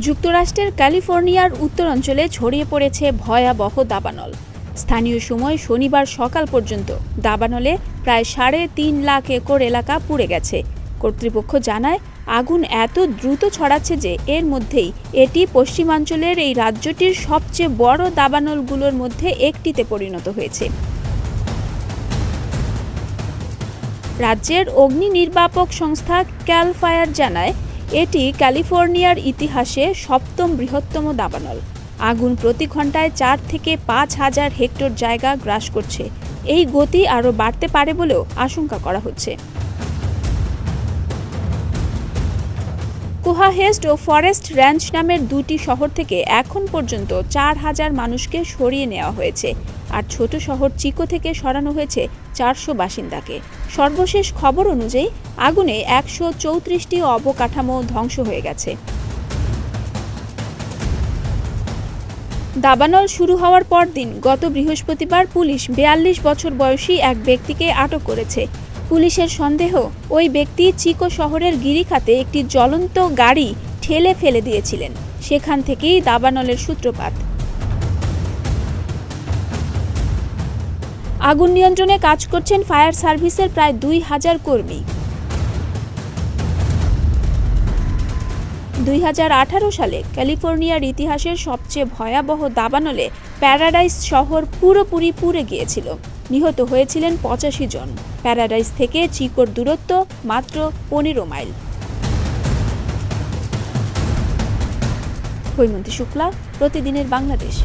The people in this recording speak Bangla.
যুক্তরাষ্ট্রের ক্যালিফোর্নিয়ার উত্তরাঞ্চলে ছড়িয়ে পড়েছে ভয়াবহ দাবানল। স্থানীয় সময় শনিবার সকাল পর্যন্ত দাবানলে প্রায় ৩.৫ লাখ একর এলাকা পুড়ে গেছে। কর্তৃপক্ষ জানায়, আগুন এত দ্রুত ছড়াচ্ছে যে এর মধ্যেই এটি পশ্চিমাঞ্চলের এই রাজ্যটির সবচেয়ে বড় দাবানলগুলোর মধ্যে একটিতে পরিণত হয়েছে। রাজ্যের অগ্নি নির্বাপক সংস্থা ক্যাল ফায়ার জানায়, এটি ক্যালিফোর্নিয়ার ইতিহাসে সপ্তম বৃহত্তম দাবানল। আগুন প্রতি ঘন্টায় ৪ থেকে ৫ হাজার হেক্টর জায়গা গ্রাস করছে। এই গতি আরও বাড়তে পারে বলেও আশঙ্কা করা হচ্ছে। কোহাহেস্ট ও ফরেস্ট র্যাঞ্চ নামের দুটি শহর থেকে এখন পর্যন্ত ৪,০০০ মানুষকে সরিয়ে নেওয়া হয়েছে, আর ছোট শহর চিকো থেকে সরানো হয়েছে ৪০০ বাসিন্দাকে। সর্বশেষ খবর অনুযায়ী আগুনে ১৩৪টি অবকাঠামো ধ্বংস হয়ে গেছে। দাবানল শুরু হওয়ার পরদিন গত বৃহস্পতিবার পুলিশ ৪২ বছর বয়সী এক ব্যক্তিকে আটক করেছে। পুলিশের সন্দেহ, ওই ব্যক্তি চিকো শহরের গিরিখাতে একটি জ্বলন্ত গাড়ি ঠেলে ফেলে দিয়েছিলেন। সেখান থেকেই দাবানলের সূত্রপাত। আগুন নিয়ন্ত্রণে কাজ করছেন ফায়ার সার্ভিসের প্রায় ২,০০০ কর্মী। ২০১৮ সালে ক্যালিফোর্নিয়ার ইতিহাসের সবচেয়ে ভয়াবহ দাবানলে প্যারাডাইস শহর পুরোপুরি পুড়ে গিয়েছিল। নিহত হয়েছিলেন ৮৫ জন। প্যারাডাইস থেকে চিকোর দূরত্ব মাত্র ১৫ মাইল। হৈমন্তী শুক্লা, প্রতিদিনের বাংলাদেশ।